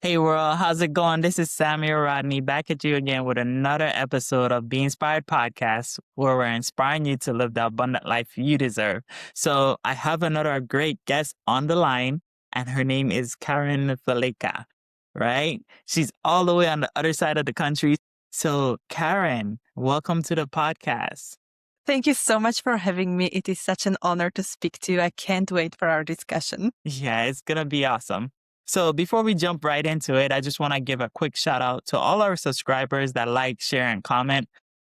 Hey world, how's it going? This is Samuel Rodney back at you again with another episode of Be Inspired Podcast, where we're inspiring you to live the abundant life you deserve. So I have another great guest on the line, and her name is Karin Velická, right? She's all the way on the other side of the country. So Karen, welcome to the podcast. Thank you so much for having me. It is such an honor to speak to you. I can't wait for our discussion. Yeah, it's going to be awesome. So before we jump right into it, I just want to give a quick shout out to all our subscribers that like, share, and comment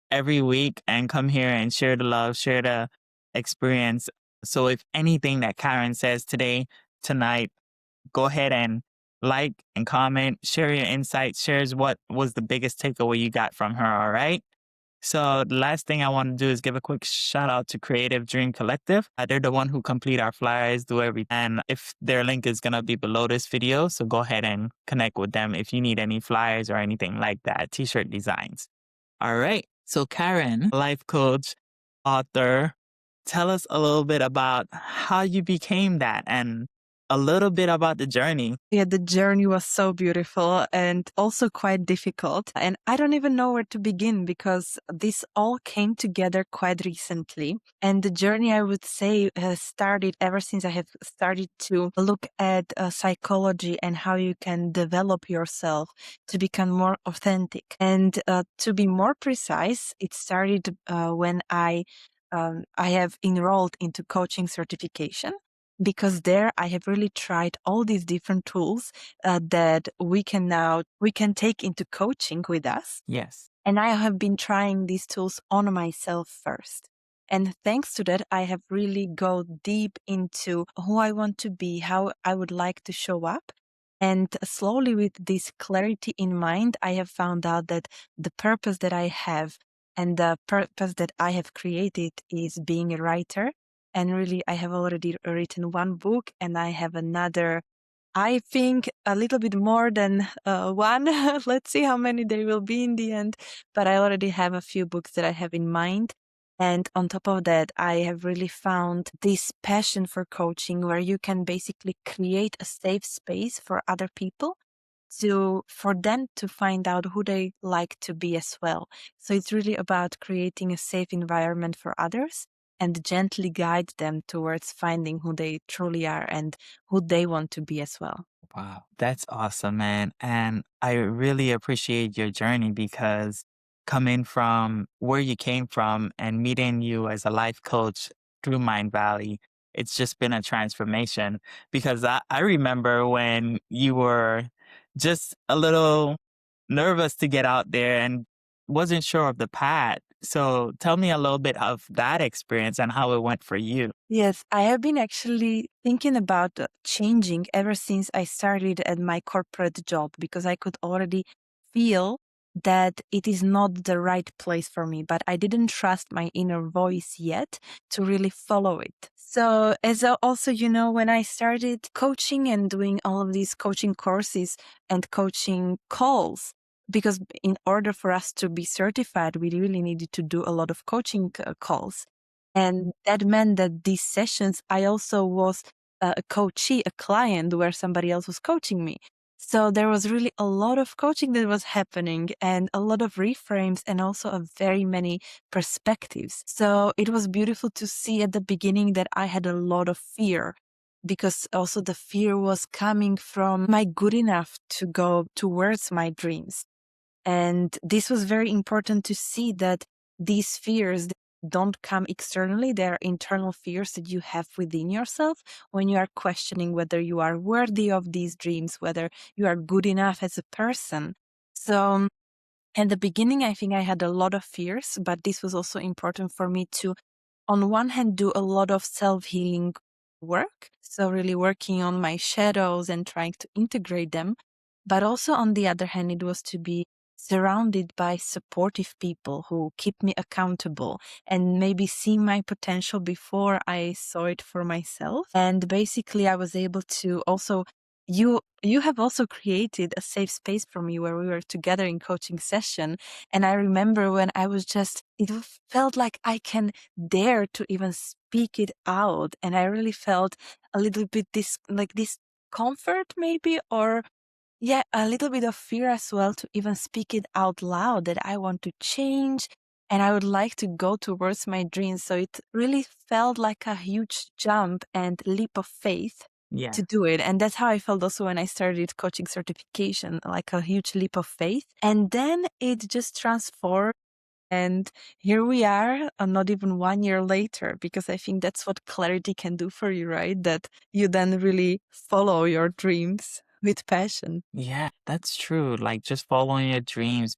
every week and come here and share the love, share the experience. So if anything that Karen says today, tonight, go ahead and like and comment, share your insights, shares what was the biggest takeaway you got from her, all right? So the last thing I want to do is give a quick shout out to Creative Dream Collective. They're the one who complete our flyers, do everything. And if their link is going to be below this video, so go ahead and connect with them if you need any flyers or anything like that, t-shirt designs. All right. So Karen, life coach, author, tell us a little bit about how you became that and a little bit about the journey. Yeah, the journey was so beautiful and also quite difficult. And I don't even know where to begin because this all came together quite recently. And the journey, I would say, has started ever since I have started to look at psychology and how you can develop yourself to become more authentic. And to be more precise, it started when I have enrolled into coaching certification, because there I have really tried all these different tools that we can take into coaching with us. Yes. And I have been trying these tools on myself first. And thanks to that, I have really go deep into who I want to be, how I would like to show up. And slowly, with this clarity in mind, I have found out that the purpose that I have and the purpose that I have created is being a writer. And really, I have already written one book and I have another, I think a little bit more than one. Let's see how many there will be in the end. But I already have a few books that I have in mind. And on top of that, I have really found this passion for coaching where you can basically create a safe space for other people for them to find out who they like to be as well. So it's really about creating a safe environment for others and gently guide them towards finding who they truly are and who they want to be as well. Wow, that's awesome, man. And I really appreciate your journey because coming from where you came from and meeting you as a life coach through Mind Valley, it's just been a transformation. Because I remember when you were just a little nervous to get out there and wasn't sure of the path. So tell me a little bit of that experience and how it went for you. Yes, I have been actually thinking about changing ever since I started at my corporate job, because I could already feel that it is not the right place for me, but I didn't trust my inner voice yet to really follow it. So, also, when I started coaching and doing all of these coaching courses and coaching calls, because in order for us to be certified, we really needed to do a lot of coaching calls. And that meant that these sessions, I also was a coachee, a client where somebody else was coaching me. So there was really a lot of coaching that was happening and a lot of reframes and also a very many perspectives. So it was beautiful to see at the beginning that I had a lot of fear, because also the fear was coming from my good enough to go towards my dreams. And this was very important to see that these fears don't come externally. They're internal fears that you have within yourself when you are questioning whether you are worthy of these dreams, whether you are good enough as a person. So in the beginning, I think I had a lot of fears, but this was also important for me to, on one hand, do a lot of self-healing work. So really working on my shadows and trying to integrate them. But also on the other hand, it was to be surrounded by supportive people who keep me accountable and maybe see my potential before I saw it for myself. And basically I was able to also, you have also created a safe space for me where we were together in coaching session. And I remember when I was it felt like I can dare to even speak it out. And I really felt a little bit this comfort maybe, or Yeah, a little bit of fear as well to even speak it out loud that I want to change and I would like to go towards my dreams. So it really felt like a huge jump and leap of faith Yeah. to do it. And that's how I felt also when I started coaching certification, like a huge leap of faith. And then it just transformed. And here we are, not even 1 year later, because I think that's what clarity can do for you, right? That you then really follow your dreams with passion. Yeah, that's true. Like just following your dreams,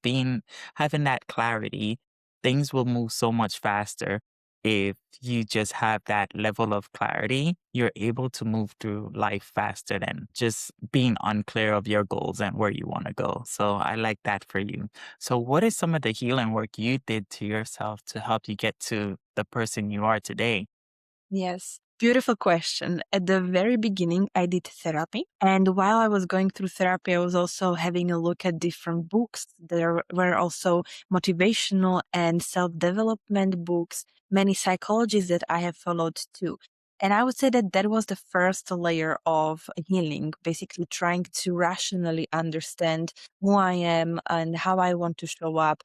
having that clarity, things will move so much faster if you just have that level of clarity. You're able to move through life faster than just being unclear of your goals and where you want to go. So I like that for you. So, what is some of the healing work you did to yourself to help you get to the person you are today? Yes. Beautiful question. At the very beginning, I did therapy. And while I was going through therapy, I was also having a look at different books. There were also motivational and self development books, many psychologists that I have followed too. And I would say that that was the first layer of healing, basically trying to rationally understand who I am and how I want to show up.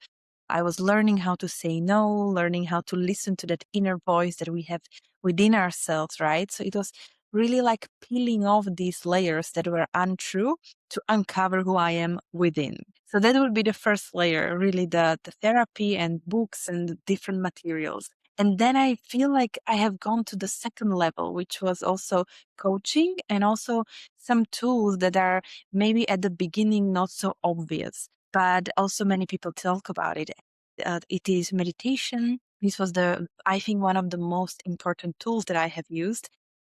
I was learning how to say no, learning how to listen to that inner voice that we have within ourselves, right? So it was really like peeling off these layers that were untrue to uncover who I am within. So that would be the first layer, really the therapy and books and the different materials. And then I feel like I have gone to the second level, which was also coaching and also some tools that are maybe at the beginning not so obvious, but also many people talk about it. It is meditation. This was I think, one of the most important tools that I have used.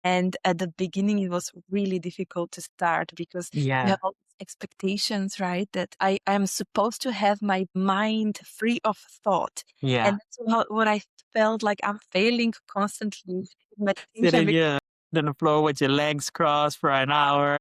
And at the beginning, it was really difficult to start because you Yeah. have all these expectations, right? That I am supposed to have my mind free of thought. Yeah. And that's what I felt like I'm failing constantly in meditation. Sitting, yeah, on the floor with your legs crossed for an hour.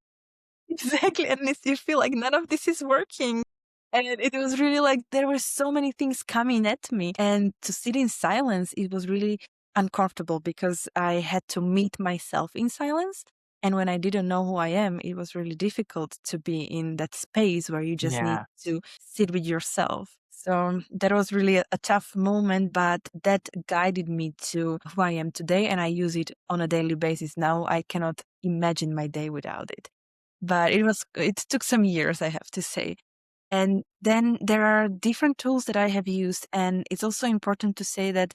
Exactly, and you feel like none of this is working. And it was really like there were so many things coming at me. And to sit in silence, it was really uncomfortable because I had to meet myself in silence. And when I didn't know who I am, it was really difficult to be in that space where you just need Yeah. to sit with yourself. So that was really a tough moment, but that guided me to who I am today. And I use it on a daily basis now. I cannot imagine my day without it, but it took some years, I have to say. And then there are different tools that I have used, and it's also important to say that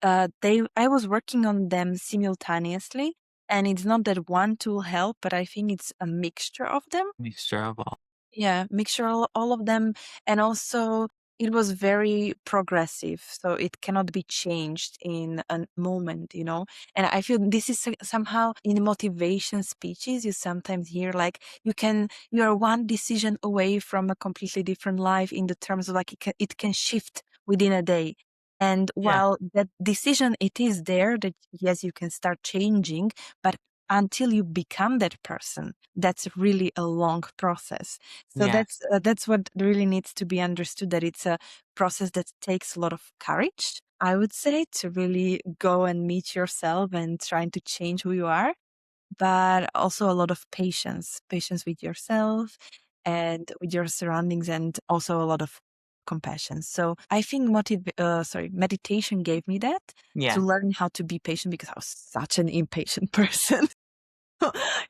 I was working on them simultaneously, and it's not that one tool helped, but I think it's a mixture of them. Mixture of all. Yeah, mixture all of them. And also it was very progressive. So it cannot be changed in a moment, you know? And I feel this is somehow in motivation speeches, you sometimes hear like you are one decision away from a completely different life in the terms of like it can shift within a day. And Yeah. while that decision, it is there that yes, you can start changing, but until you become that person, that's really a long process. So Yeah. that's what really needs to be understood, that it's a process that takes a lot of courage, I would say, to really go and meet yourself and trying to change who you are, but also a lot of patience with yourself and with your surroundings, and also a lot of compassion. So I think meditation gave me that, to Yeah. learn how to be patient, because I was such an impatient person.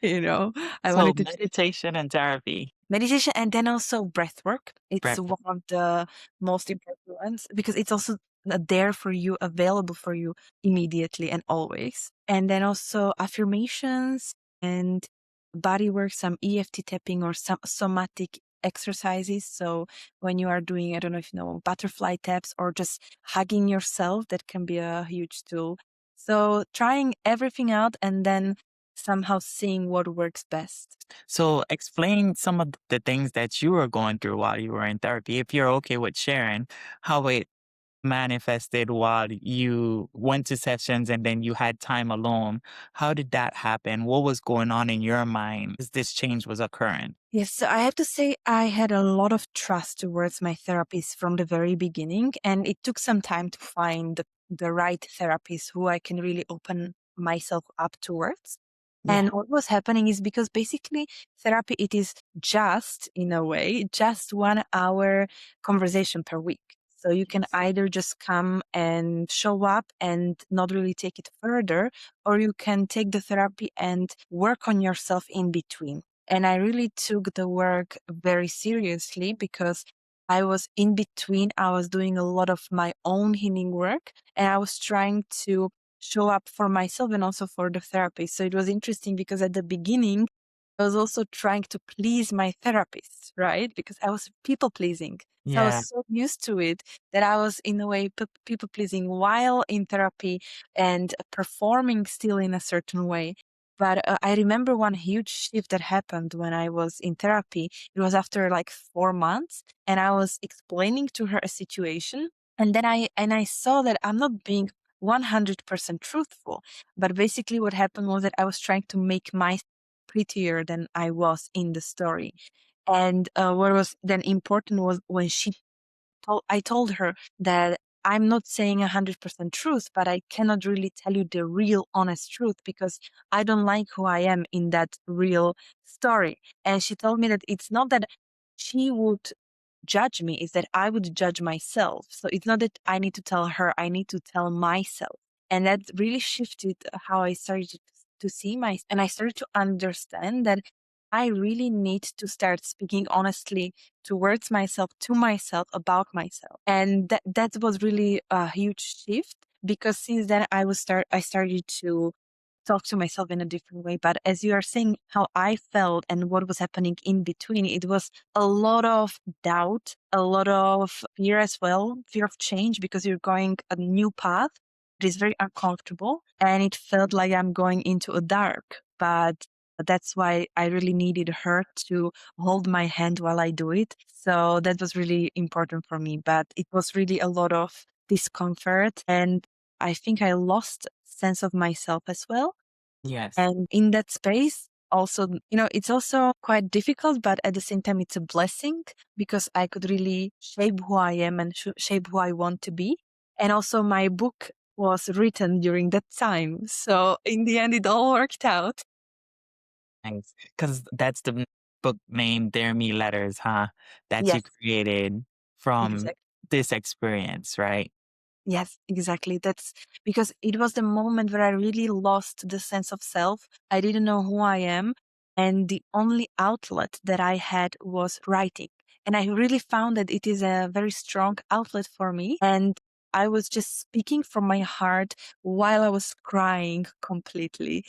you know, I So wanted to meditation and therapy. meditation, and then also breath work. It's Breath. one of the most important ones because it's also there for you, available for you immediately and always. And then also affirmations and body work, some EFT tapping or some somatic exercises. So when you are doing, I don't know if you know, butterfly taps or just hugging yourself, that can be a huge tool. So trying everything out and then somehow seeing what works best. So explain some of the things that you were going through while you were in therapy, if you're okay with sharing, how it manifested while you went to sessions and then you had time alone. How did that happen? What was going on in your mind as this change was occurring? Yes, so I have to say I had a lot of trust towards my therapist from the very beginning, and it took some time to find the right therapist who I can really open myself up towards. Yeah. And what was happening is because basically therapy, it is just, in a way, just 1 hour conversation per week. So you can either just come and show up and not really take it further, or you can take the therapy and work on yourself in between. And I really took the work very seriously because I was in between. I was doing a lot of my own healing work, and I was trying to show up for myself and also for the therapist. So it was interesting because at the beginning, I was also trying to please my therapist, right? Because I was people pleasing. So I was Yeah. so used to it that I was, in a way, people pleasing while in therapy and performing still in a certain way. But I remember one huge shift that happened when I was in therapy. It was after like 4 months, and I was explaining to her a situation. And then I saw that I'm not being 100% truthful. But basically, what happened was that I was trying to make myself prettier than I was in the story. And what was then important was when I told her that I'm not saying 100% truth, but I cannot really tell you the real honest truth because I don't like who I am in that real story. And she told me that it's not that she would judge me, it's that I would judge myself. So it's not that I need to tell her, I need to tell myself. And that really shifted how I started to see myself. And I started to understand that I really need to start speaking honestly towards myself, to myself, about myself. And that was really a huge shift because since then I started to talk to myself in a different way. But as you are saying, how I felt and what was happening in between, it was a lot of doubt, a lot of fear as well, fear of change because you're going a new path. It is very uncomfortable and it felt like I'm going into a dark. But that's why I really needed her to hold my hand while I do it. So that was really important for me. But it was really a lot of discomfort, and I think I lost sense of myself as well. Yes. And in that space, also, it's also quite difficult, but at the same time, it's a blessing because I could really shape who I am and shape who I want to be. And also, my book was written during that time. So in the end, it all worked out. Nice. Because that's the book name, Dare Me Letters, huh? That you Yes, created from exactly. this experience, right? Yes, exactly. That's because it was the moment where I really lost the sense of self. I didn't know who I am. And the only outlet that I had was writing. And I really found that it is a very strong outlet for me. And I was just speaking from my heart while I was crying completely.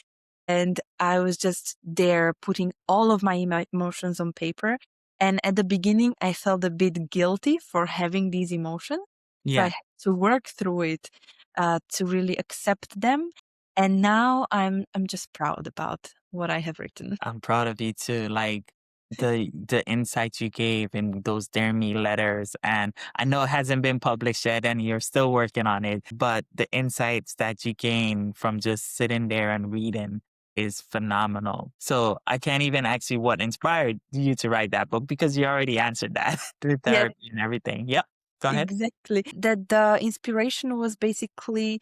And I was just there putting all of my emotions on paper. And at the beginning, I felt a bit guilty for having these emotions. So I Yeah. had to work through it to really accept them. And now I'm just proud about what I have written. I'm proud of you too. Like the insights you gave in those Dare Me letters. And I know it hasn't been published yet and you're still working on it, but the insights that you gain from just sitting there and reading is phenomenal. So I can't even ask you what inspired you to write that book because you already answered that through Yeah, therapy and everything. Yep. Go ahead. exactly. That the inspiration was basically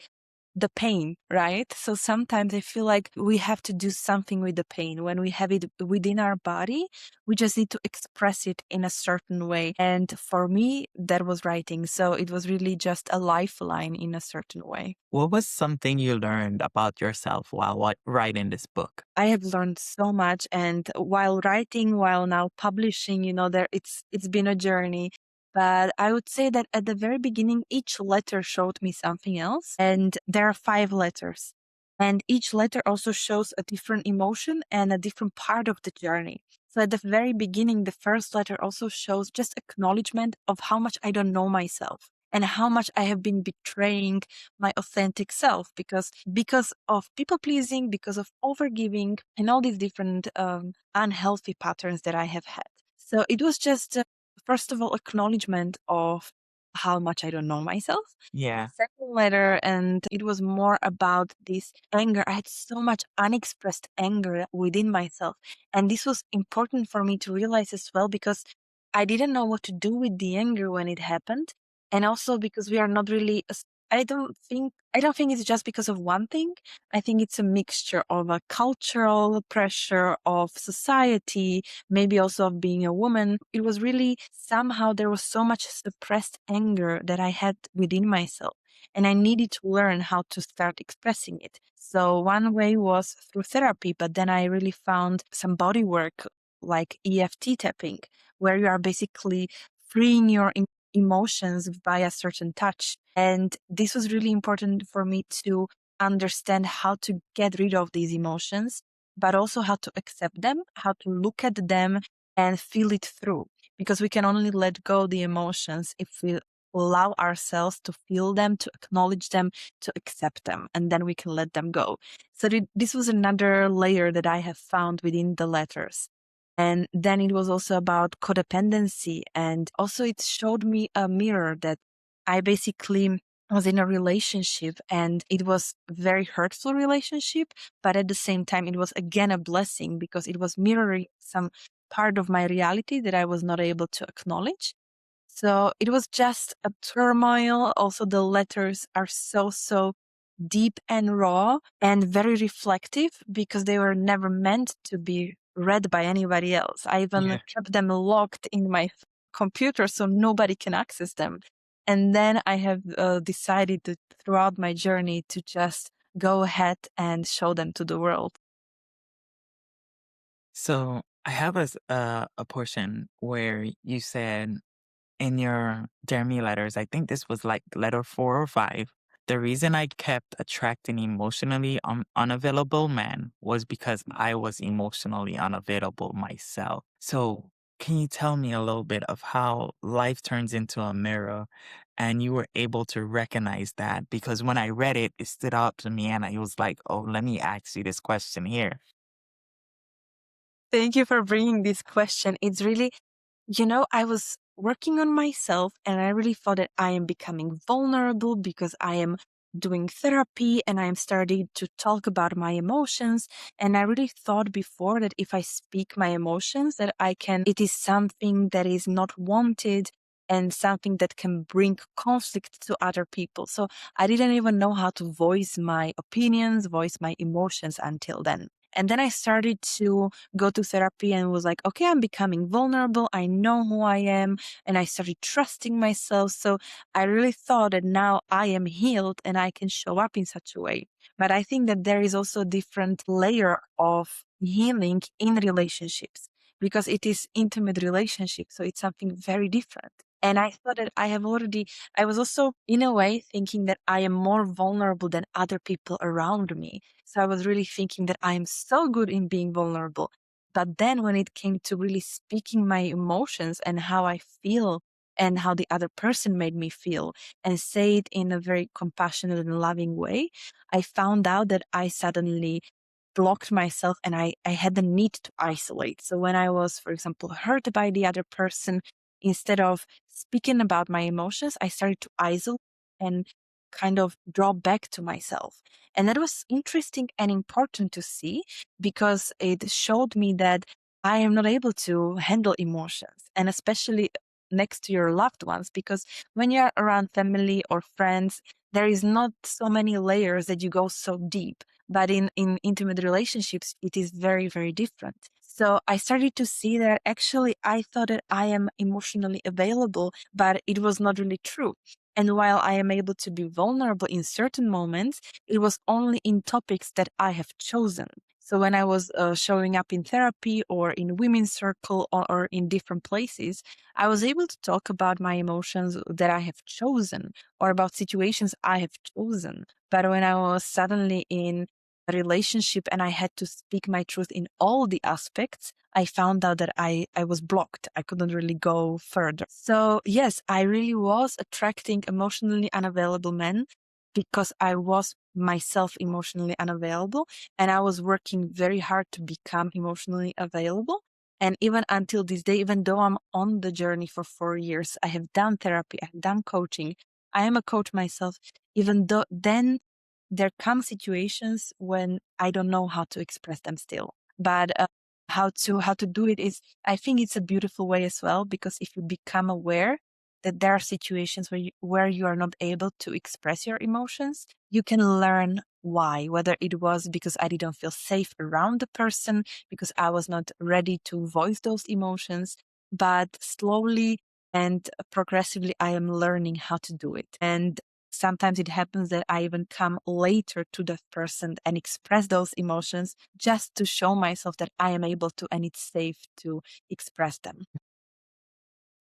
the pain, right? So sometimes I feel like we have to do something with the pain. When we have it within our body, we just need to express it in a certain way. And for me, that was writing. So it was really just a lifeline in a certain way. What was something you learned about yourself while writing this book? I have learned so much, and while writing, while now publishing, there it's been a journey. But I would say that at the very beginning, each letter showed me something else, and there are 5 letters, and each letter also shows a different emotion and a different part of the journey. So at the very beginning, the first letter also shows just acknowledgement of how much I don't know myself and how much I have been betraying my authentic self because of people pleasing, because of overgiving, and all these different unhealthy patterns that I have had. So it was just first of all acknowledgement of how much I don't know myself. Yeah. Second letter, and it was more about this anger. I had so much unexpressed anger within myself, and this was important for me to realize as well because I didn't know what to do with the anger when it happened, and also because we are not really I don't think it's just because of one thing. I think it's a mixture of a cultural pressure of society, maybe also of being a woman. It was really somehow there was so much suppressed anger that I had within myself. And I needed to learn how to start expressing it. So one way was through therapy, but then I really found some body work like EFT tapping, where you are basically freeing your emotions by a certain touch. And this was really important for me to understand how to get rid of these emotions, but also how to accept them, how to look at them and feel it through. Because we can only let go the emotions if we allow ourselves to feel them, to acknowledge them, to accept them, and then we can let them go. So this was another layer that I have found within the letters. And then it was also about codependency. And also it showed me a mirror that I basically was in a relationship and it was a very hurtful relationship, but at the same time, it was again a blessing because it was mirroring some part of my reality that I was not able to acknowledge. So it was just a turmoil. Also, the letters are so deep and raw and very reflective because they were never meant to be read by anybody else. I even kept them locked in my computer so nobody can access them. And then I have decided to, throughout my journey to just go ahead and show them to the world. So I have a portion where you said in your Jeremy letters, I think this was like letter 4 or 5. The reason I kept attracting emotionally unavailable men was because I was emotionally unavailable myself. So, can you tell me a little bit of how life turns into a mirror and you were able to recognize that? Because when I read it, it stood out to me and I was like, oh, let me ask you this question here. Thank you for bringing this question. It's really, I was working on myself and I really thought that I am becoming vulnerable because I am doing therapy and I am starting to talk about my emotions. And I really thought before that if I speak my emotions, that it is something that is not wanted and something that can bring conflict to other people. So I didn't even know how to voice my opinions, voice my emotions until then. And then I started to go to therapy and was like, okay, I'm becoming vulnerable. I know who I am. And I started trusting myself. So I really thought that now I am healed and I can show up in such a way. But I think that there is also a different layer of healing in relationships because it is intimate relationship. So it's something very different. And I thought that I was also in a way thinking that I am more vulnerable than other people around me. So I was really thinking that I am so good in being vulnerable. But then when it came to really speaking my emotions and how I feel and how the other person made me feel and say it in a very compassionate and loving way, I found out that I suddenly blocked myself and I had the need to isolate. So when I was, for example, hurt by the other person, instead of speaking about my emotions, I started to isolate and kind of draw back to myself. And that was interesting and important to see because it showed me that I am not able to handle emotions, and especially next to your loved ones, because when you're around family or friends, there is not so many layers that you go so deep. But in intimate relationships, it is very different. So I started to see that actually I thought that I am emotionally available, but it was not really true. And while I am able to be vulnerable in certain moments, it was only in topics that I have chosen. So when I was showing up in therapy or in women's circle or in different places, I was able to talk about my emotions that I have chosen or about situations I have chosen. But when I was suddenly in a relationship and I had to speak my truth in all the aspects, I found out that I was blocked. I couldn't really go further. So yes, I really was attracting emotionally unavailable men because I was myself emotionally unavailable and I was working very hard to become emotionally available. And even until this day, even though I'm on the journey for 4 years, I have done therapy, I've done coaching, I am a coach myself, even though then there come situations when I don't know how to express them still. But how to do it is, I think it's a beautiful way as well, because if you become aware that there are situations where you are not able to express your emotions, you can learn why, whether it was because I didn't feel safe around the person, because I was not ready to voice those emotions, but slowly and progressively I am learning how to do it. And sometimes it happens that I even come later to that person and express those emotions just to show myself that I am able to and it's safe to express them.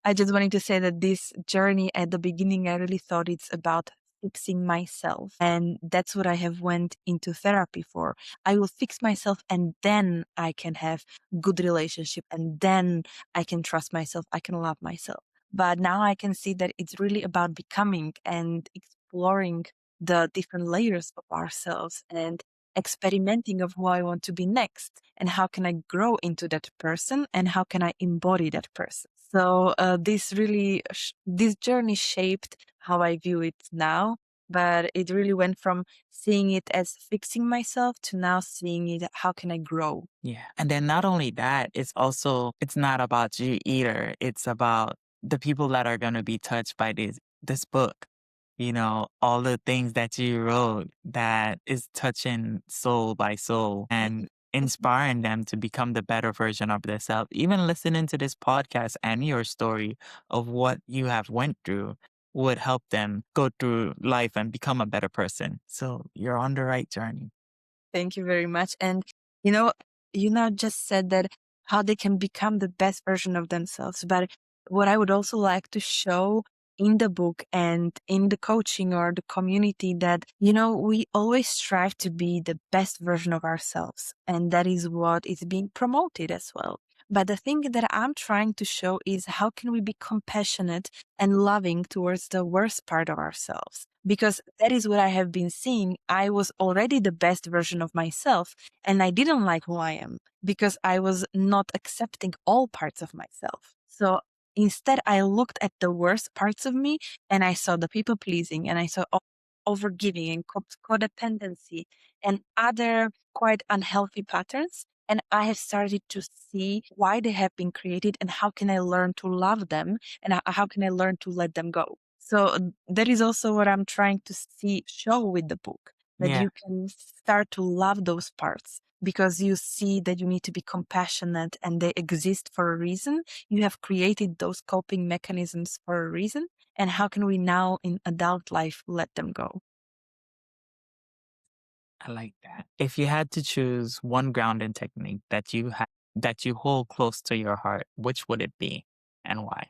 I just wanted to say that this journey at the beginning, I really thought it's about fixing myself. And that's what I have went into therapy for. I will fix myself and then I can have good relationship and then I can trust myself. I can love myself. But now I can see that it's really about becoming and exploring the different layers of ourselves and experimenting of who I want to be next and how can I grow into that person and how can I embody that person. So this journey shaped how I view it now, but it really went from seeing it as fixing myself to now seeing it how can I grow. Yeah. And then not only that, it's not about you either. It's about the people that are going to be touched by this book. All the things that you wrote that is touching soul by soul and inspiring them to become the better version of themselves. Even listening to this podcast and your story of what you have went through would help them go through life and become a better person. So you're on the right journey. Thank you very much. And you know, you now just said that how they can become the best version of themselves. But what I would also like to show in the book and in the coaching or the community that, we always strive to be the best version of ourselves. And that is what is being promoted as well. But the thing that I'm trying to show is how can we be compassionate and loving towards the worst part of ourselves? Because that is what I have been seeing. I was already the best version of myself and I didn't like who I am because I was not accepting all parts of myself. So instead, I looked at the worst parts of me and I saw the people pleasing and I saw overgiving and codependency and other quite unhealthy patterns. And I have started to see why they have been created and how can I learn to love them and how can I learn to let them go. So that is also what I'm trying to show with the book, that Yeah. you can start to love those parts because you see that you need to be compassionate and they exist for a reason. You have created those coping mechanisms for a reason. And how can we now in adult life let them go? I like that. If you had to choose one grounding technique that you hold close to your heart, which would it be and why?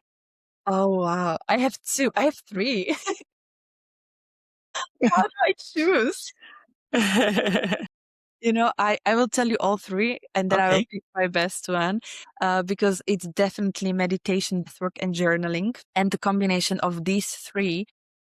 Oh, wow. I have two. I have three. How do I choose? I will tell you all three and then I will Okay. pick my best one because it's definitely meditation, breathwork, and journaling. And the combination of these three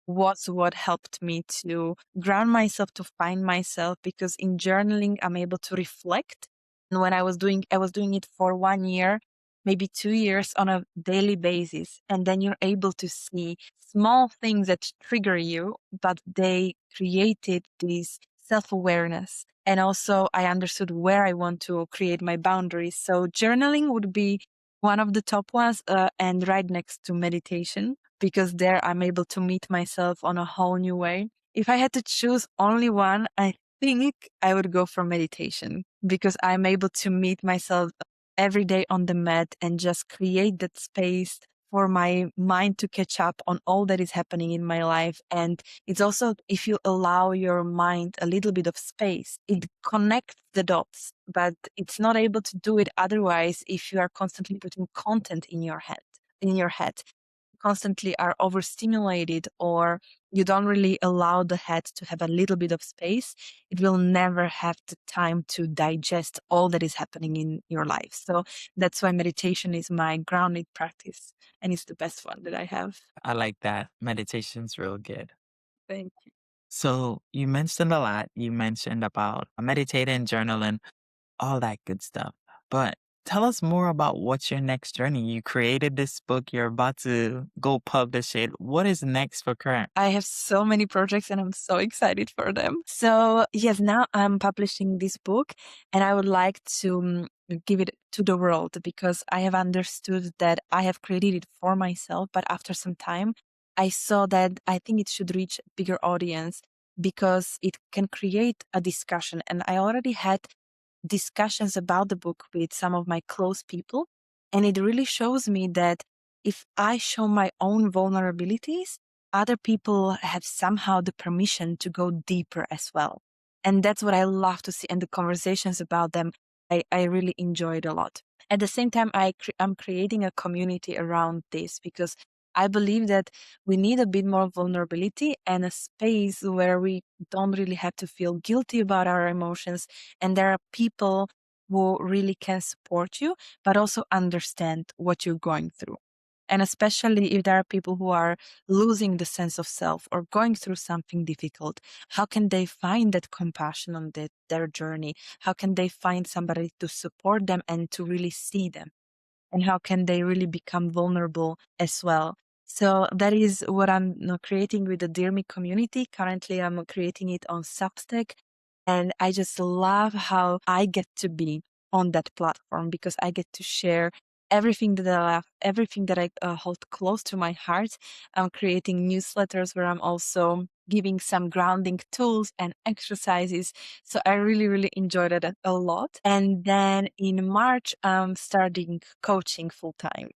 was what helped me to ground myself, to find myself, because in journaling, I'm able to reflect. And when I was doing it for 1 year, maybe 2 years on a daily basis. And then you're able to see small things that trigger you, but they created this self-awareness. And also I understood where I want to create my boundaries. So journaling would be one of the top ones and right next to meditation, because there I'm able to meet myself on a whole new way. If I had to choose only one, I think I would go for meditation because I'm able to meet myself every day on the mat and just create that space for my mind to catch up on all that is happening in my life. And it's also, if you allow your mind a little bit of space, it connects the dots, but it's not able to do it otherwise if you are constantly putting content in your head, constantly are overstimulated or you don't really allow the head to have a little bit of space, it will never have the time to digest all that is happening in your life. So that's why meditation is my grounding practice and it's the best one that I have. I like that. Meditation's real good. Thank you. So you mentioned a lot. You mentioned about meditating, journaling, all that good stuff. But tell us more about what's your next journey. You created this book, you're about to go publish it. What is next for Current? I have so many projects and I'm so excited for them. So, yes, now I'm publishing this book and I would like to give it to the world, because I have understood that I have created it for myself. But after some time, I saw that I think it should reach a bigger audience because it can create a discussion. And I already had discussions about the book with some of my close people. And it really shows me that if I show my own vulnerabilities, other people have somehow the permission to go deeper as well. And that's what I love to see. And the conversations about them, I really enjoy it a lot. At the same time, I'm creating a community around this because I believe that we need a bit more vulnerability and a space where we don't really have to feel guilty about our emotions. And there are people who really can support you, but also understand what you're going through. And especially if there are people who are losing the sense of self or going through something difficult, how can they find that compassion on their journey? How can they find somebody to support them and to really see them? And how can they really become vulnerable as well? So that is what I'm creating with the Dear Me community. Currently, I'm creating it on Substack. And I just love how I get to be on that platform because I get to share everything that I love, everything that I hold close to my heart. I'm creating newsletters where I'm also giving some grounding tools and exercises. So I really, really enjoyed it a lot. And then in March, I'm starting coaching full time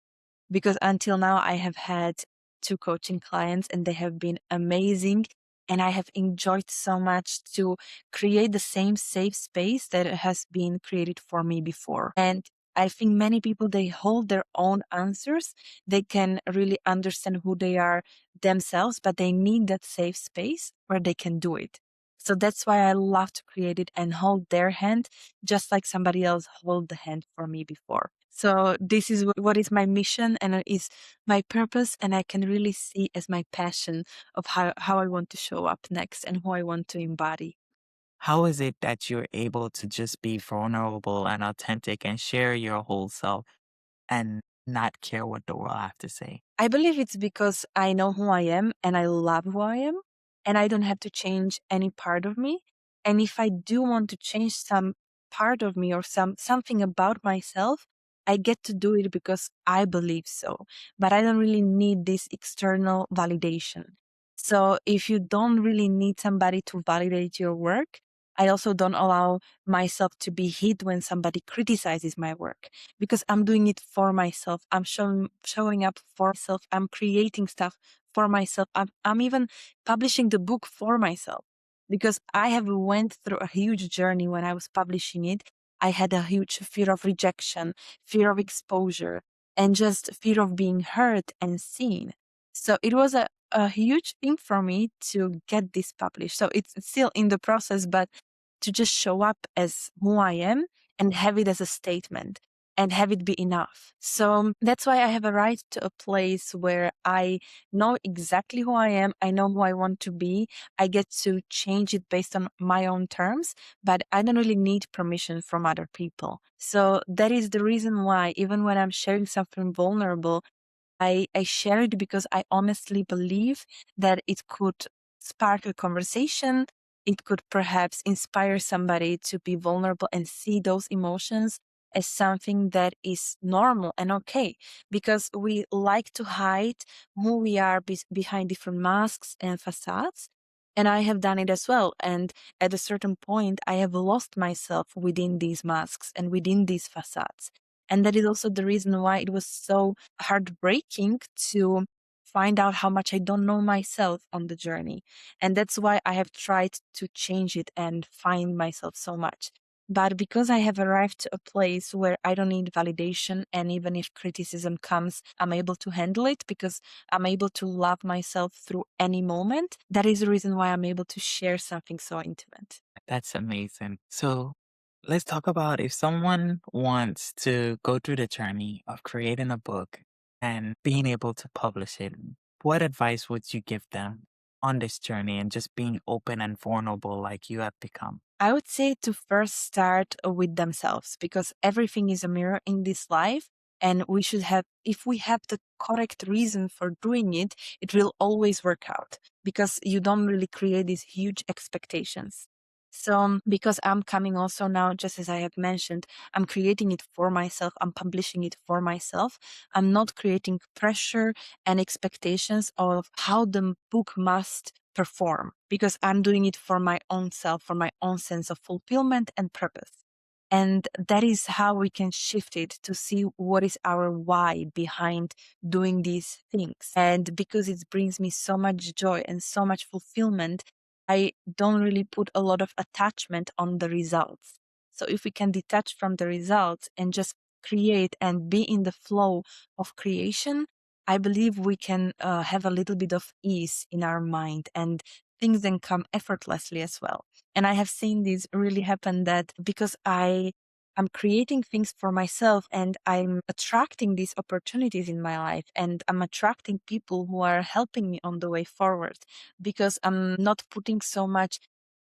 because until now I have had 2 coaching clients and they have been amazing. And I have enjoyed so much to create the same safe space that has been created for me before. And I think many people, they hold their own answers. They can really understand who they are themselves, but they need that safe space where they can do it. So that's why I love to create it and hold their hand, just like somebody else hold the hand for me before. So this is what is my mission and is my purpose, and I can really see as my passion of how I want to show up next and who I want to embody. How is it that you're able to just be vulnerable and authentic and share your whole self and not care what the world have to say? I believe it's because I know who I am and I love who I am, and I don't have to change any part of me. And if I do want to change some part of me or something about myself, I get to do it because I believe so. But I don't really need this external validation. So if you don't really need somebody to validate your work, I also don't allow myself to be hit when somebody criticizes my work because I'm doing it for myself. I'm showing up for myself. I'm creating stuff for myself. I'm even publishing the book for myself because I have went through a huge journey when I was publishing it. I had a huge fear of rejection, fear of exposure, and just fear of being heard and seen. So it was a huge thing for me to get this published. So it's still in the process, but to just show up as who I am and have it as a statement and have it be enough. So that's why I have arrived to a place where I know exactly who I am. I know who I want to be. I get to change it based on my own terms, but I don't really need permission from other people. So that is the reason why, even when I'm sharing something vulnerable, I share it because I honestly believe that it could spark a conversation. It could perhaps inspire somebody to be vulnerable and see those emotions as something that is normal and okay, because we like to hide who we are behind different masks and facades. And I have done it as well. And at a certain point, I have lost myself within these masks and within these facades. And that is also the reason why it was so heartbreaking to find out how much I don't know myself on the journey. And that's why I have tried to change it and find myself so much. But because I have arrived to a place where I don't need validation, and even if criticism comes, I'm able to handle it because I'm able to love myself through any moment. That is the reason why I'm able to share something so intimate. That's amazing. So let's talk about if someone wants to go through the journey of creating a book and being able to publish it. What advice would you give them on this journey and just being open and vulnerable like you have become? I would say to first start with themselves because everything is a mirror in this life. And we should have, if we have the correct reason for doing it, it will always work out because you don't really create these huge expectations. So, because I'm coming also now, just as I have mentioned, I'm creating it for myself, I'm publishing it for myself. I'm not creating pressure and expectations of how the book must perform, because I'm doing it for my own self, for my own sense of fulfillment and purpose. And that is how we can shift it to see what is our why behind doing these things. And because it brings me so much joy and so much fulfillment, I don't really put a lot of attachment on the results. So if we can detach from the results and just create and be in the flow of creation, I believe we can have a little bit of ease in our mind, and things then come effortlessly as well. And I have seen this really happen, that because I'm creating things for myself and I'm attracting these opportunities in my life, and I'm attracting people who are helping me on the way forward, because I'm not putting so much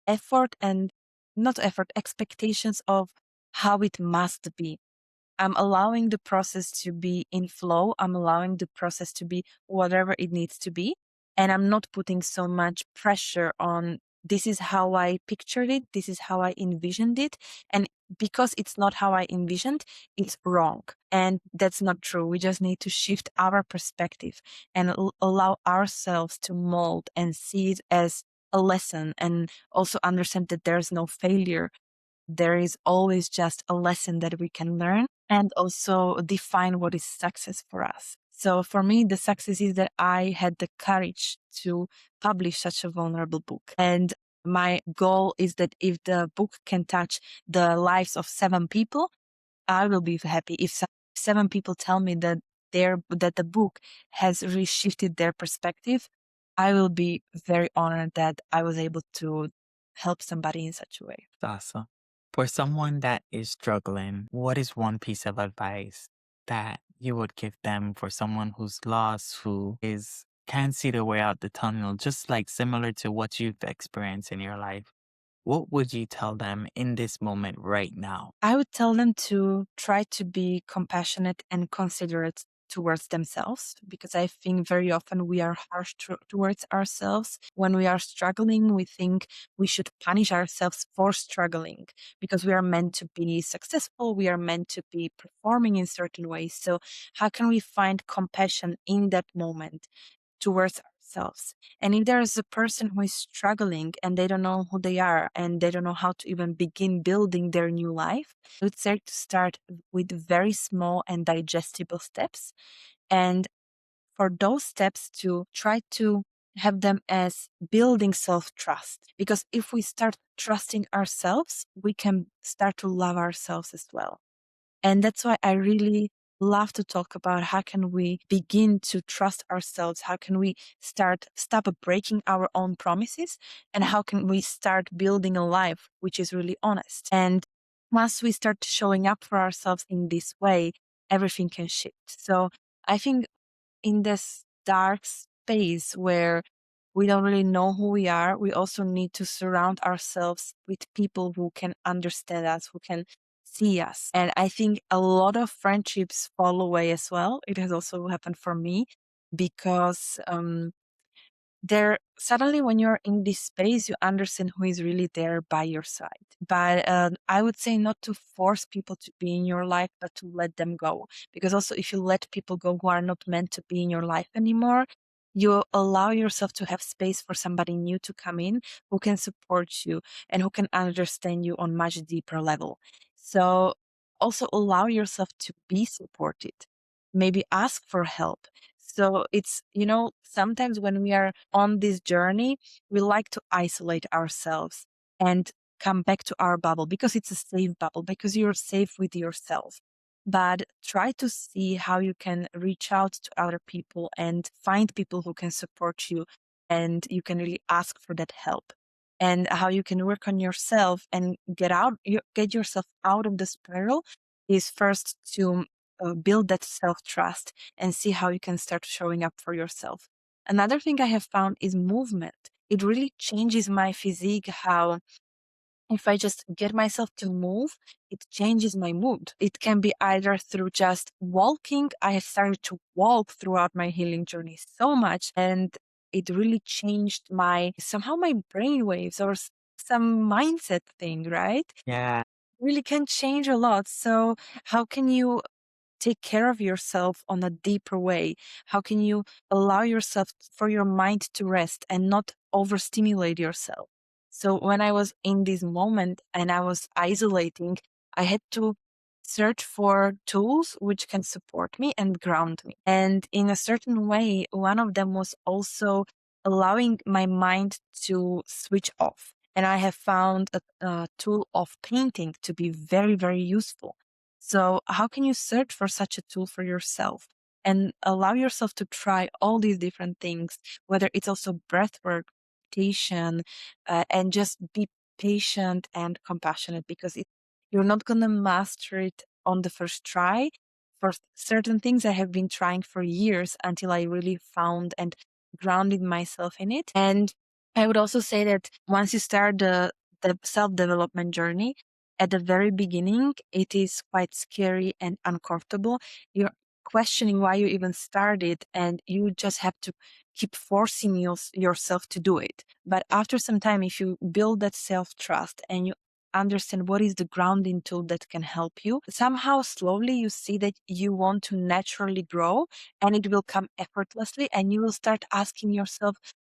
effort and not effort, expectations of how it must be. I'm allowing the process to be in flow. I'm allowing the process to be whatever it needs to be. And I'm not putting so much pressure on, this is how I pictured it, this is how I envisioned it. And because it's not how I envisioned, it's wrong. And that's not true. We just need to shift our perspective and allow ourselves to mold and see it as a lesson, and also understand that there's no failure. There is always just a lesson that we can learn, and also define what is success for us. So for me, the success is that I had the courage to publish such a vulnerable book. And my goal is that if the book can touch the lives of 7 people, I will be happy. If 7 people tell me that that the book has really shifted their perspective, I will be very honored that I was able to help somebody in such a way. Awesome. For someone that is struggling, what is one piece of advice that you would give them for someone who's lost, who is can't see the way out the tunnel, just like similar to what you've experienced in your life? What would you tell them in this moment right now? I would tell them to try to be compassionate and considerate towards themselves, because I think very often we are harsh towards ourselves. When we are struggling, we think we should punish ourselves for struggling, because we are meant to be successful, we are meant to be performing in certain ways. So, how can we find compassion in that moment towards ourselves? And if there is a person who is struggling and they don't know who they are and they don't know how to even begin building their new life, I would say to start with very small and digestible steps. And for those steps, to try to have them as building self trust. Because if we start trusting ourselves, we can start to love ourselves as well. And that's why I really love to talk about how can we begin to trust ourselves, how can we stop breaking our own promises, and how can we start building a life which is really honest. And once we start showing up for ourselves in this way, everything can shift. So I think in this dark space where we don't really know who we are, we also need to surround ourselves with people who can understand us, who can see us. And I think a lot of friendships fall away as well. It has also happened for me, because there suddenly, when you're in this space, you understand who is really there by your side. But I would say not to force people to be in your life, but to let them go. Because also, if you let people go who are not meant to be in your life anymore, you allow yourself to have space for somebody new to come in, who can support you and who can understand you on much deeper level. So also allow yourself to be supported. Maybe ask for help. So it's, sometimes when we are on this journey, we like to isolate ourselves and come back to our bubble, because it's a safe bubble, because you're safe with yourself. But try to see how you can reach out to other people and find people who can support you, and you can really ask for that help. And how you can work on yourself and get yourself out of the spiral is first to build that self trust and see how you can start showing up for yourself. Another thing I have found is movement. It really changes my physique, how if I just get myself to move, it changes my mood. It can be either through just walking. I have started to walk throughout my healing journey so much, and it really changed somehow my brain waves, or some mindset thing, right? Yeah. Really can change a lot. So how can you take care of yourself on a deeper way? How can you allow yourself for your mind to rest and not overstimulate yourself? So when I was in this moment and I was isolating, I had to search for tools which can support me and ground me. And in a certain way, one of them was also allowing my mind to switch off. And I have found a tool of painting to be very, very useful. So, how can you search for such a tool for yourself and allow yourself to try all these different things, whether it's also breath work, meditation, and just be patient and compassionate because you're not going to master it on the first try. For certain things, I have been trying for years until I really found and grounded myself in it. And I would also say that once you start the self development journey, at the very beginning, it is quite scary and uncomfortable. You're questioning why you even started, and you just have to keep forcing yourself to do it. But after some time, if you build that self trust and you understand what is the grounding tool that can help you, somehow slowly you see that you want to naturally grow and it will come effortlessly, and you will start asking yourself,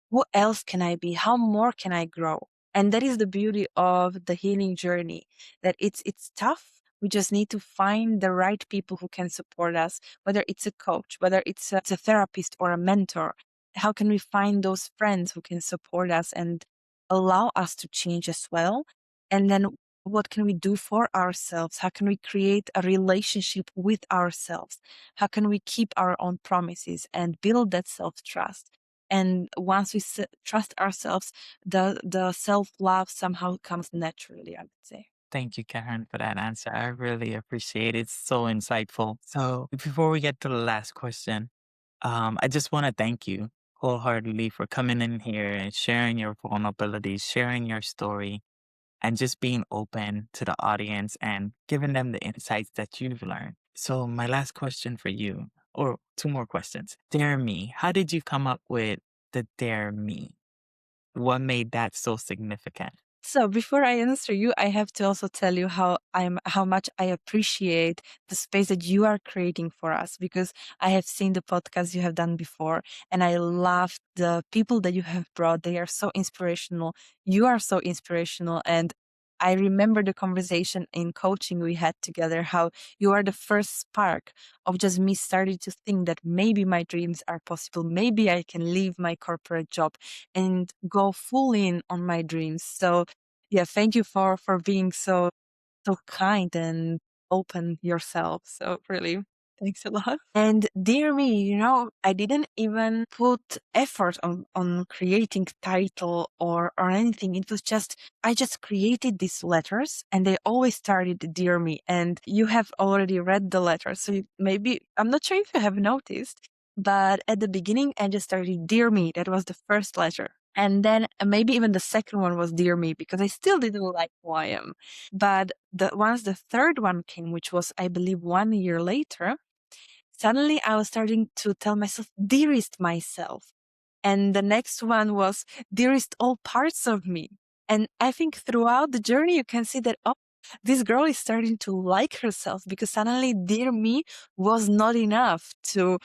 who else can I be? How more can I grow? And that is the beauty of the healing journey, that it's tough. We just need to find the right people who can support us, whether it's a coach, whether it's a therapist or a mentor. How can we find those friends who can support us and allow us to change as well? And then what can we do for ourselves? How can we create a relationship with ourselves? How can we keep our own promises and build that self-trust? And once we trust ourselves, the self-love somehow comes naturally, I would say. Thank you, Karen, for that answer. I really appreciate it. It's so insightful. So before we get to the last question, I just want to thank you wholeheartedly for coming in here and sharing your vulnerabilities, sharing your story, and just being open to the audience and giving them the insights that you've learned. So my last question for you, or two more questions. Dare Me, how did you come up with the Dare Me? What made that so significant? So before I answer you, I have to also tell you how much I appreciate the space that you are creating for us, because I have seen the podcast you have done before and I love the people that you have brought. They are so inspirational. You are so inspirational, and I remember the conversation in coaching we had together, how you are the first spark of just me starting to think that maybe my dreams are possible. Maybe I can leave my corporate job and go full in on my dreams. So yeah, thank you for being so kind and open yourself. So really, thanks a lot. And dear me, I didn't even put effort on creating title or anything. It was just I just created these letters and they always started dear me. And you have already read the letter. So maybe I'm not sure if you have noticed, but at the beginning I just started dear me. That was the first letter. And then maybe even the second one was dear me because I still didn't like who I am. But once the third one came, which was, I believe, 1 year later, suddenly I was starting to tell myself, dearest myself. And the next one was, dearest all parts of me. And I think throughout the journey, you can see that, oh, this girl is starting to like herself, because suddenly dear me was not enough to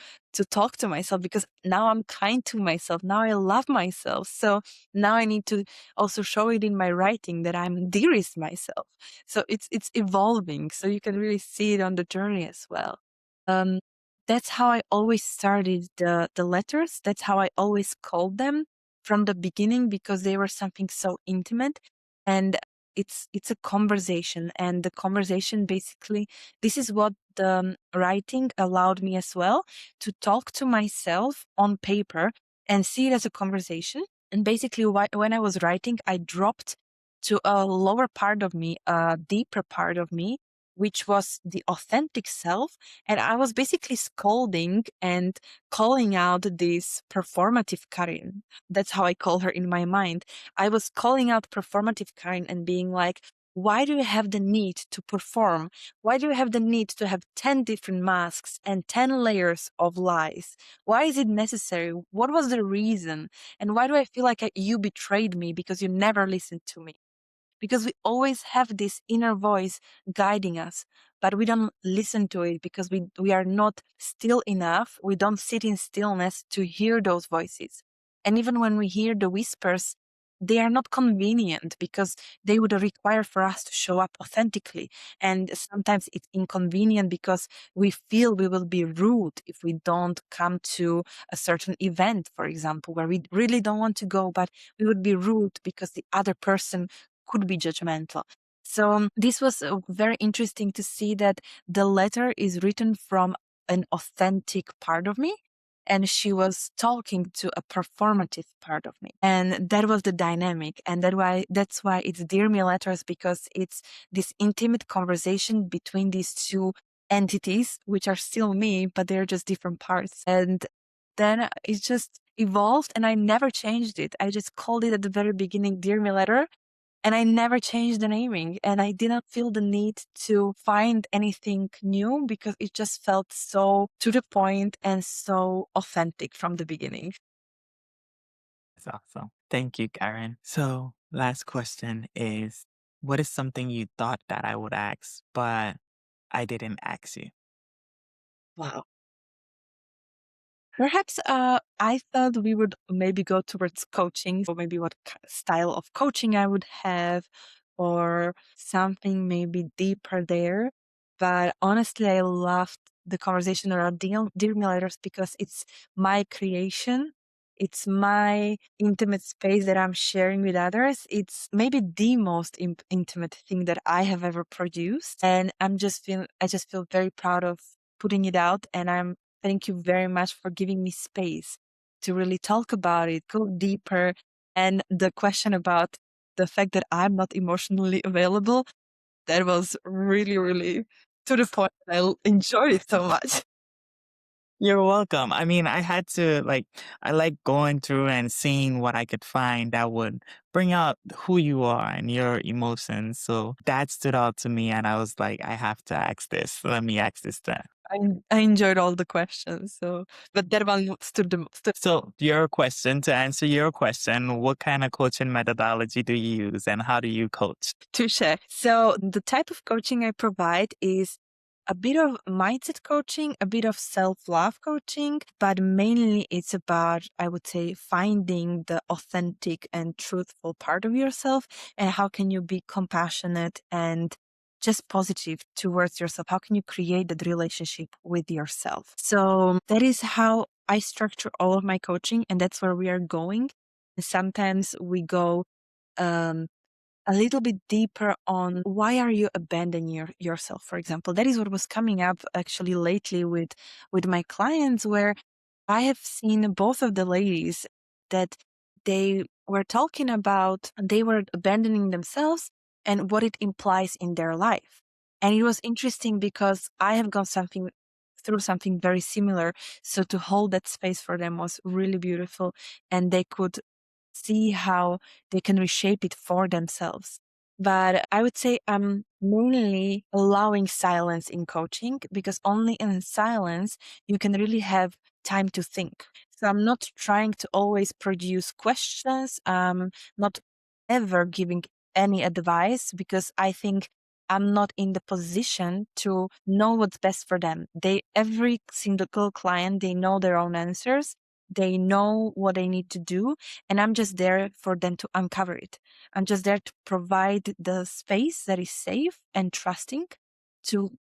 talk to myself, because now I'm kind to myself. Now I love myself. So now I need to also show it in my writing that I'm dearest myself. So it's evolving. So you can really see it on the journey as well. Um, that's how I always started the letters. That's how I always called them from the beginning, because they were something so intimate. And it's a conversation, and the conversation, basically, this is what the writing allowed me as well, to talk to myself on paper and see it as a conversation. And basically, when I was writing, I dropped to a lower part of me, a deeper part of me, which was the authentic self. And I was basically scolding and calling out this performative Karin. That's how I call her in my mind. I was calling out performative Karin and being like, why do you have the need to perform? Why do you have the need to have 10 different masks and 10 layers of lies? Why is it necessary? What was the reason? And why do I feel like you betrayed me because you never listened to me? because we always have this inner voice guiding us, but we don't listen to it because we are not still enough. We don't sit in stillness to hear those voices. And even when we hear the whispers, they are not convenient because they would require for us to show up authentically. And sometimes it's inconvenient because we feel we will be rude if we don't come to a certain event, for example, where we really don't want to go, but we would be rude because the other person could be judgmental. So this was very interesting to see that the letter is written from an authentic part of me, and she was talking to a performative part of me, and that was the dynamic. And that's why it's Dear Me letters, because it's this intimate conversation between these two entities, which are still me, but they're just different parts. And then it just evolved, and I never changed it. I just called it at the very beginning Dear Me letter, and I never changed the naming, and I didn't feel the need to find anything new because it just felt so to the point and so authentic from the beginning. That's awesome. Thank you, Karen. So, last question is, what is something you thought that I would ask, but I didn't ask you? Wow. Perhaps I thought we would maybe go towards coaching, or maybe what style of coaching I would have, or something maybe deeper there. But honestly, I loved the conversation around Dear Me Letters because it's my creation. It's my intimate space that I'm sharing with others. It's maybe the most intimate thing that I have ever produced. And I just feel very proud of putting it out. And thank you very much for giving me space to really talk about it, go deeper. And the question about the fact that I'm not emotionally available, that was really, really to the point. I enjoyed it so much. You're welcome. I mean, I had to I like going through and seeing what I could find that would bring out who you are and your emotions. So that stood out to me. And I was like, I have to ask this. Let me ask this then. I enjoyed all the questions. So, but that one stood. So, to answer your question, what kind of coaching methodology do you use and how do you coach? Touche. So the type of coaching I provide is a bit of mindset coaching, a bit of self-love coaching, but mainly it's about, I would say, finding the authentic and truthful part of yourself, and how can you be compassionate and just positive towards yourself? How can you create that relationship with yourself? So that is how I structure all of my coaching, and that's where we are going. Sometimes we go a little bit deeper on why are you abandoning yourself, for example. That is what was coming up actually lately with my clients, where I have seen both of the ladies that they were talking about, they were abandoning themselves and what it implies in their life. And it was interesting because I have gone through something very similar. So to hold that space for them was really beautiful, and they could see how they can reshape it for themselves. But I would say I'm mainly allowing silence in coaching, because only in silence you can really have time to think. So I'm not trying to always produce questions. Not ever giving any advice, because I think I'm not in the position to know what's best for them. Every single client, they know their own answers. They know what they need to do, and I'm just there for them to uncover it. I'm just there to provide the space that is safe and trusting, to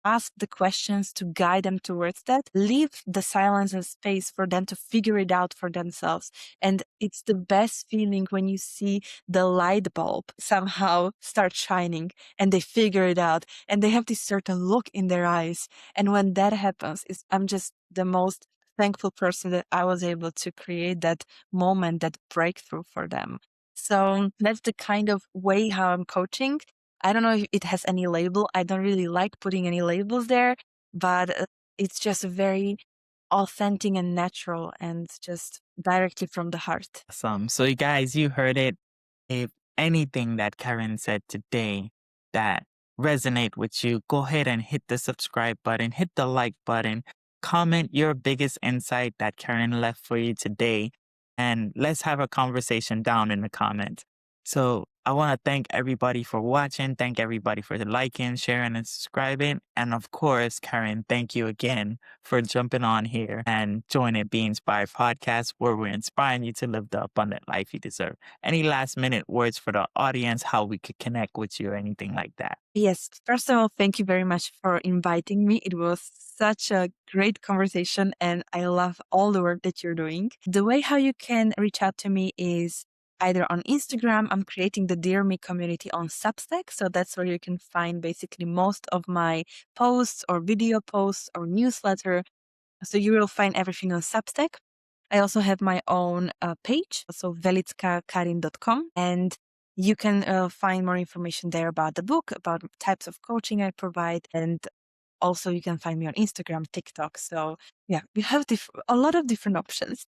ask the questions, to guide them towards that, leave the silence and space for them to figure it out for themselves. And it's the best feeling when you see the light bulb somehow start shining and they figure it out and they have this certain look in their eyes. And when that happens, I'm just the most thankful person that I was able to create that moment, that breakthrough for them. So that's the kind of way how I'm coaching. I don't know if it has any label. I don't really like putting any labels there, but it's just very authentic and natural and just directly from the heart. Awesome. So, you guys, you heard it. If anything that Karen said today that resonate with you, go ahead and hit the subscribe button, hit the like button, comment your biggest insight that Karen left for you today, and let's have a conversation down in the comments. So I want to thank everybody for watching. Thank everybody for liking, sharing, and subscribing. And of course, Karin, thank you again for jumping on here and joining Be Inspired podcast, where we're inspiring you to live the abundant life you deserve. Any last minute words for the audience, how we could connect with you or anything like that? Yes, first of all, thank you very much for inviting me. It was such a great conversation and I love all the work that you're doing. The way how you can reach out to me is either on Instagram. I'm creating the Dear Me community on Substack. So that's where you can find basically most of my posts or video posts or newsletter. So you will find everything on Substack. I also have my own page, so velickaKarin.com, and you can find more information there about the book, about types of coaching I provide, and also you can find me on Instagram, TikTok. So yeah, we have a lot of different options.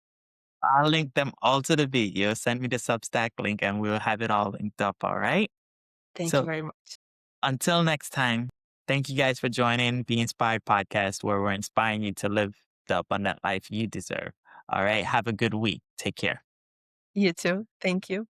I'll link them all to the video. Send me the Substack link and we'll have it all linked up. All right. Thank you So very much. until next time, thank you guys for joining Be Inspired podcast, where we're inspiring you to live the abundant life you deserve. All right. Have a good week. Take care. You too. Thank you.